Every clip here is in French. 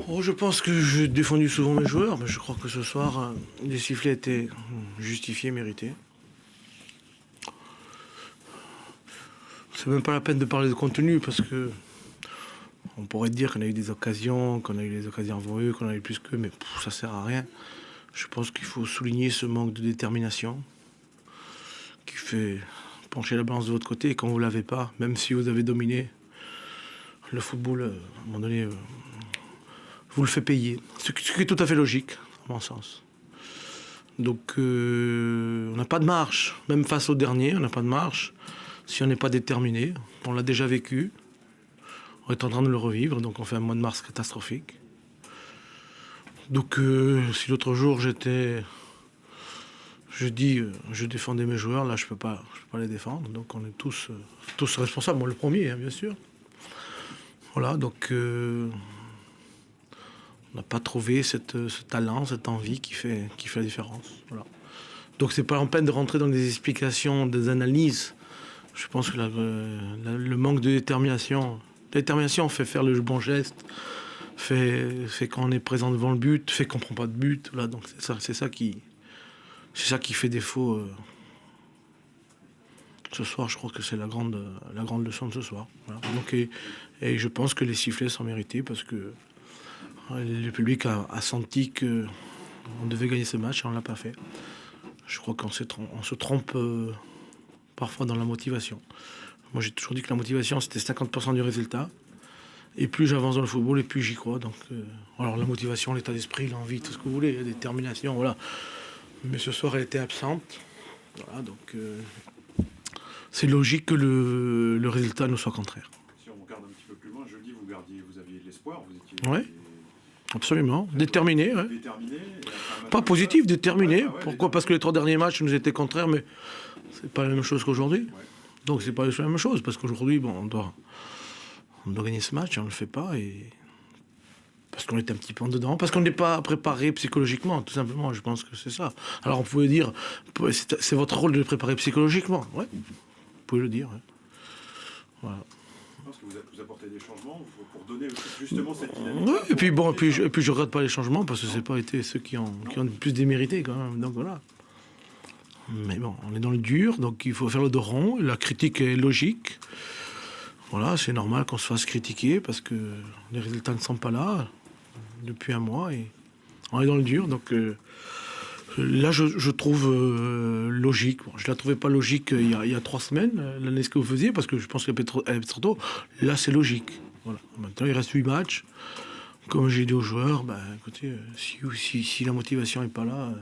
Oh, je pense que j'ai défendu souvent mes joueurs, mais je crois que ce soir, les sifflets étaient justifiés, mérités. C'est même pas la peine de parler de contenu parce que on pourrait dire qu'on a eu des occasions, qu'on a eu les occasions avant eux, qu'on a eu plus qu'eux, mais ça sert à rien. Je pense qu'il faut souligner ce manque de détermination qui fait pencher la balance de votre côté. Et quand vous l'avez pas, même si vous avez dominé, le football, à un moment donné, vous le fait payer. Ce qui est tout à fait logique, à mon sens. Donc, on n'a pas de marche. Même face au dernier, on n'a pas de marche. Si on n'est pas déterminé, on l'a déjà vécu. On est en train de le revivre, donc on fait un mois de mars catastrophique. Donc, si l'autre jour je défendais mes joueurs, là je peux pas les défendre. Donc on est tous responsables, moi le premier, hein, bien sûr. Voilà, donc on n'a pas trouvé ce talent, cette envie qui fait la différence. Voilà. Donc c'est pas en peine de rentrer dans des explications, des analyses. Je pense que le manque de détermination. La détermination fait faire le bon geste, fait quand on est présent devant le but, fait qu'on prend pas de but. Voilà, donc c'est ça qui fait défaut. Ce soir, je crois que c'est la grande leçon de ce soir. Voilà. Donc, et je pense que les sifflets sont mérités parce que le public a senti qu'on devait gagner ce match et on ne l'a pas fait. Je crois qu'on se trompe parfois dans la motivation. Moi, j'ai toujours dit que la motivation, c'était 50% du résultat. Et plus j'avance dans le football, et plus j'y crois. Donc, alors la motivation, l'état d'esprit, l'envie, tout ce que vous voulez, la détermination, voilà. Mais ce soir, elle était absente. Voilà, donc c'est logique que le résultat nous soit contraire. Si on regarde un petit peu plus loin, jeudi, vous aviez de l'espoir, vous étiez... Oui, absolument. Déterminé, ouais. Déterminé. Pas positif, déterminé. Ouais, Pourquoi ? Parce que les 3 derniers matchs nous étaient contraires, mais c'est pas la même chose qu'aujourd'hui. Ouais. Donc c'est pas la même chose, parce qu'aujourd'hui, bon, on doit gagner ce match, et on ne le fait pas, et parce qu'on est un petit peu en dedans, parce qu'on n'est pas préparé psychologiquement, tout simplement. Je pense que c'est ça. Alors on pouvait dire, c'est votre rôle de le préparer psychologiquement. Ouais, vous pouvez le dire. Ouais. Voilà. Parce que vous apportez des changements pour donner justement cette dynamique. Ouais, et puis je regrette pas les changements parce que c'est pas été ceux qui ont le plus démérité quand même. Donc voilà. Mais bon, on est dans le dur, donc il faut faire le dos rond. La critique est logique. Voilà, c'est normal qu'on se fasse critiquer parce que les résultats ne sont pas là depuis un mois et on est dans le dur. Donc là, je trouve logique. Bon, je la trouvais pas logique il y a 3 semaines, l'année que vous faisiez, parce que je pense qu'elle est trop tôt. Là, c'est logique. Voilà. Maintenant, il reste 8 matchs. Comme j'ai dit aux joueurs, ben, écoutez, si la motivation n'est pas là...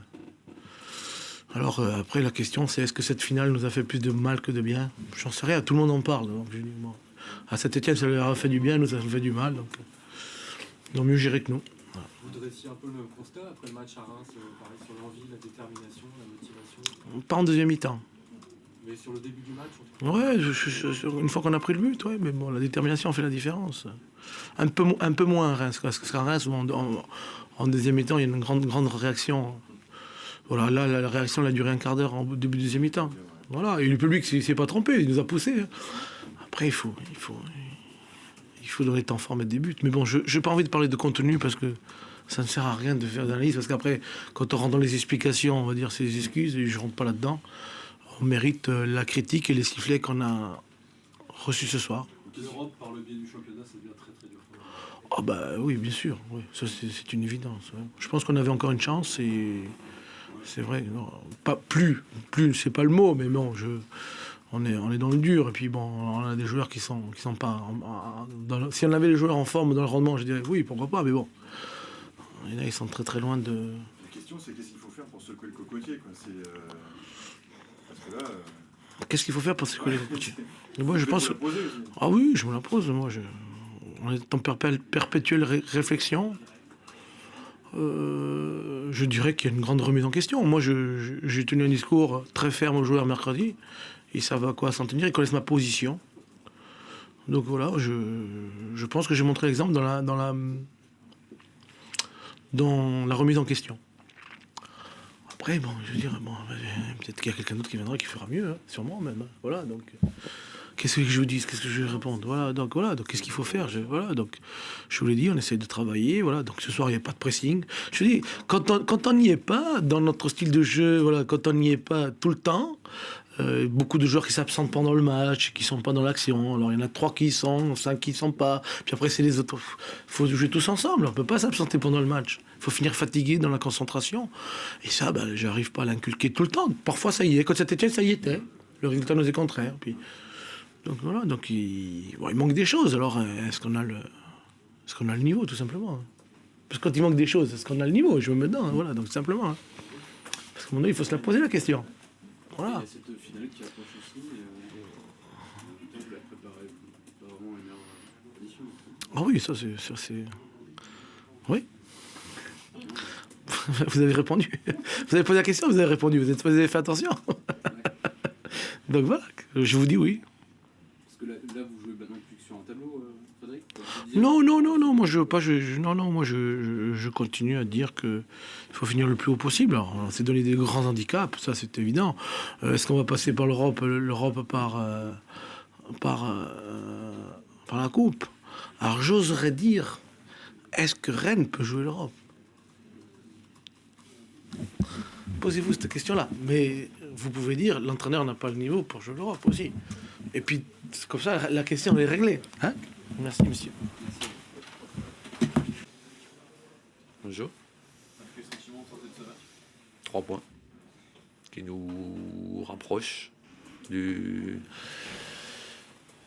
Alors après, la question, c'est est-ce que cette finale nous a fait plus de mal que de bien ? J'en sais rien, tout le monde en parle. Donc, je dis, bon, à Saint-Étienne, ça leur a fait du bien, nous, ça nous fait du mal. Donc, ils ont mieux géré que nous. Voilà. Vous dressiez un peu le même constat après le match à Reims, pareil, sur l'envie, la détermination, la motivation. Pas en deuxième mi-temps. Mais sur le début du match, Ouais, une fois qu'on a pris le but, ouais, mais bon, la détermination fait la différence. Un peu moins à Reims, parce qu'à Reims, en deuxième mi-temps, il y a une grande réaction. Voilà, là, la réaction elle a duré un quart d'heure en début de deuxième mi-temps. Voilà, et le public s'est pas trompé, il nous a poussé. Après, il faut donner le temps fort, mettre des buts. Mais bon, je n'ai pas envie de parler de contenu parce que ça ne sert à rien de faire d'analyse. Parce qu'après, quand on rentre dans les explications, on va dire c'est des excuses, et je ne rentre pas là-dedans. On mérite la critique et les sifflets qu'on a reçus ce soir. l'Europe, par le biais du championnat, c'est bien très dur. Ah bah oui, bien sûr. Oui. Ça, c'est une évidence. Ouais. Je pense qu'on avait encore une chance et... C'est vrai, non, pas plus, c'est pas le mot, mais bon, on est dans le dur. Et puis bon, on a des joueurs qui sont pas. Si on avait les joueurs en forme dans le rendement, je dirais oui, pourquoi pas, mais bon. Et là, ils sont très très loin de. La question, c'est qu'est-ce qu'il faut faire pour secouer le cocotier, quoi. Parce que là. Qu'est-ce qu'il faut faire pour secouer le cocotier ? Moi, je pense. Ah oui, je me la pose. Moi, on est en perpétuelle réflexion. Je dirais qu'il y a une grande remise en question. Moi, j'ai tenu un discours très ferme aux joueurs mercredi. Ils savent à quoi s'en tenir, ils connaissent ma position. Donc voilà, je pense que j'ai montré l'exemple dans la remise en question. Après, bon, je veux dire, bon, peut-être qu'il y a quelqu'un d'autre qui viendra qui fera mieux, hein, sûrement même. Hein. Voilà, donc Qu'est-ce que je vous dis? Qu'est-ce que je vais répondre? Voilà, donc qu'est-ce qu'il faut faire? Voilà, donc je vous l'ai dit, on essaie de travailler. Voilà, donc ce soir il n'y a pas de pressing. Je vous dis, quand on n'y est pas dans notre style de jeu, voilà, quand on n'y est pas tout le temps, beaucoup de joueurs qui s'absentent pendant le match, qui sont pas dans l'action. Alors il y en a 3 qui y sont, 5 qui y sont pas. Puis après c'est les autres. Faut jouer tous ensemble. On peut pas s'absenter pendant le match. Il faut finir fatigué dans la concentration. Et ça, j'arrive pas à l'inculquer tout le temps. Parfois ça y est. Quand ça t'était, ça y était. Le résultat nous est contraire. Puis donc voilà. Donc il manque des choses. Alors est-ce qu'on a le niveau tout simplement? Parce que quand il manque des choses, est-ce qu'on a le niveau? Je me mets dedans. Voilà. Donc simplement. Parce qu'à mon avis, il faut se la poser la question. Voilà. Il y a cette finale qui approche aussi. Vous la préparez pas vraiment une meilleure condition. Ah oui, ça c'est. Oui. Vous avez répondu. Vous avez posé la question, vous avez répondu. Vous avez fait attention. Donc voilà, je vous dis oui. Parce que là vous jouez non plus que sur un tableau, Frédéric. Non, moi je continue à dire que il faut finir le plus haut possible. Alors, on s'est donné des grands handicaps, ça c'est évident. Est-ce qu'on va passer par l'Europe par la coupe? Alors j'oserais dire, est-ce que Rennes peut jouer l'Europe? Posez-vous cette question-là. Mais vous pouvez dire, l'entraîneur n'a pas le niveau pour jouer l'Europe aussi. Et puis, comme ça, la question est réglée. Hein? Merci, monsieur. Bonjour. Quel sentiment vous sortez de ce match? 3 points qui nous rapprochent du...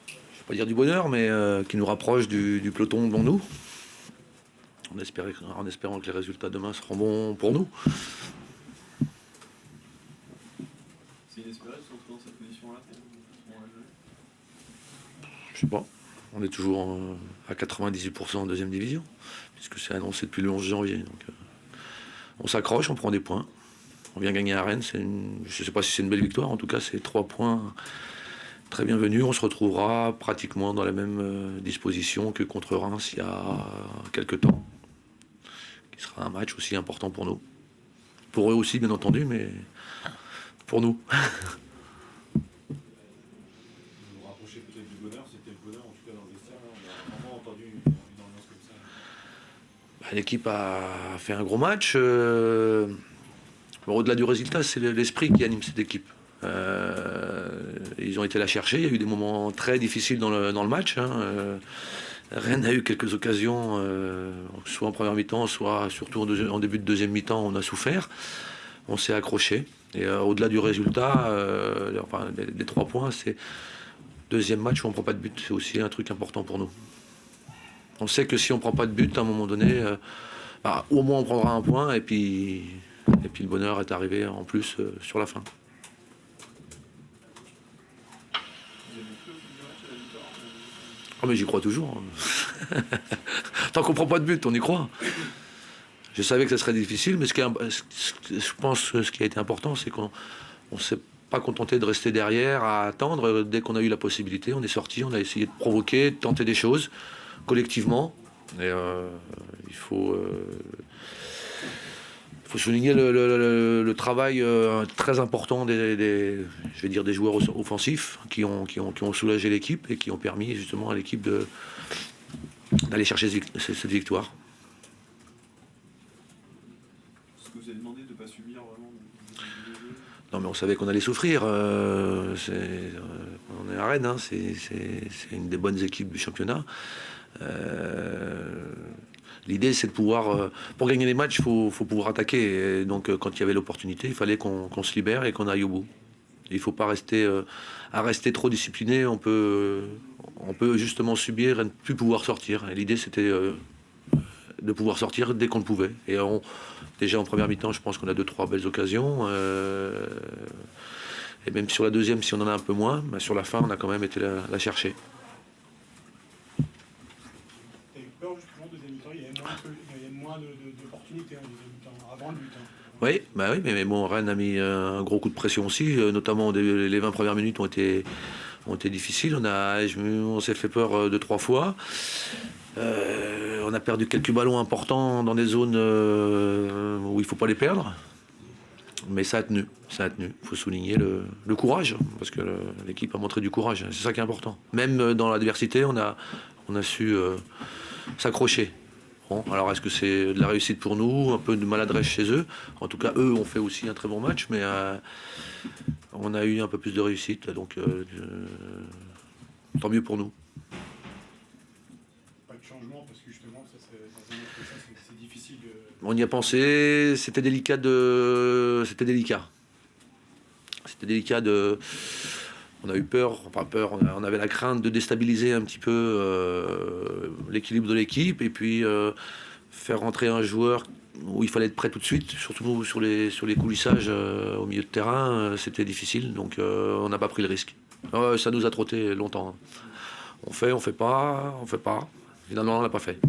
Je ne vais pas dire du bonheur, mais qui nous rapprochent du peloton devant nous. En espérant que les résultats demain seront bons pour nous. C'est inespéré de se retrouver dans cette position-là? Je sais pas. On est toujours à 98% en deuxième division, puisque c'est annoncé depuis le 11 janvier. Donc, on s'accroche, on prend des points. On vient gagner à Rennes. Je ne sais pas si c'est une belle victoire. En tout cas, c'est 3 points très bienvenus. On se retrouvera pratiquement dans la même disposition que contre Reims il y a quelques temps. Qui sera un match aussi important pour nous. Pour eux aussi, bien entendu, mais pour nous. Vous vous rapprochez peut-être du bonheur, c'était le bonheur en tout cas dans le vestiaire. On a vraiment entendu une ambiance comme ça. L'équipe a fait un gros match. Au-delà du résultat, c'est l'esprit qui anime cette équipe. Ils ont été la chercher. Il y a eu des moments très difficiles dans le match. Rennes a eu quelques occasions, soit en première mi-temps, soit surtout en début de deuxième mi-temps, on a souffert. On s'est accroché. Et au-delà du résultat, les 3 points, c'est deuxième match où on ne prend pas de but. C'est aussi un truc important pour nous. On sait que si on ne prend pas de but, à un moment donné, au moins on prendra un point et puis le bonheur est arrivé en plus sur la fin. Oh mais j'y crois toujours. Tant qu'on ne prend pas de but, on y croit. Je savais que ça serait difficile, mais je pense que ce qui a été important, c'est qu'on ne s'est pas contenté de rester derrière à attendre. Dès qu'on a eu la possibilité, on est sorti, on a essayé de provoquer, de tenter des choses collectivement. Et il faut souligner le travail très important des joueurs offensifs qui ont soulagé l'équipe et qui ont permis justement à l'équipe d'aller chercher cette victoire. Est-ce que vous avez demandé de ne pas subir vraiment? Non mais on savait qu'on allait souffrir. On est à Rennes, c'est une des bonnes équipes du championnat. L'idée, c'est de pouvoir... pour gagner les matchs, il faut pouvoir attaquer. Et donc, quand il y avait l'opportunité, il fallait qu'on se libère et qu'on aille au bout. Il ne faut pas rester trop discipliné. On peut justement subir et ne plus pouvoir sortir. Et l'idée, c'était de pouvoir sortir dès qu'on le pouvait. Et déjà, en première mi-temps, je pense qu'on a 2-3 belles occasions. Et même sur la deuxième, si on en a un peu moins, sur la fin, on a quand même été la chercher. Il y a moins d'opportunités en deuxième mi-temps, avant le but. Oui, mais bon, Rennes a mis un gros coup de pression aussi, notamment les 20 premières minutes ont été difficiles. On s'est fait peur 2-3 fois. On a perdu quelques ballons importants dans des zones où il ne faut pas les perdre. Mais ça a tenu, ça a tenu. Il faut souligner le courage, parce que l'équipe a montré du courage. C'est ça qui est important. Même dans l'adversité, on a su s'accrocher. Bon, alors est-ce que c'est de la réussite pour nous, un peu de maladresse chez eux? En tout cas, eux ont fait aussi un très bon match, mais on a eu un peu plus de réussite, donc tant mieux pour nous. Pas de changement parce que justement, ça, dans un autre sens, c'est difficile de. On y a pensé, c'était délicat. On a eu peur, on avait la crainte de déstabiliser un petit peu l'équilibre de l'équipe et puis faire rentrer un joueur où il fallait être prêt tout de suite, surtout sur les coulissages au milieu de terrain, c'était difficile, donc on n'a pas pris le risque. Ça nous a trotté longtemps. On fait pas. Finalement, on l'a pas fait.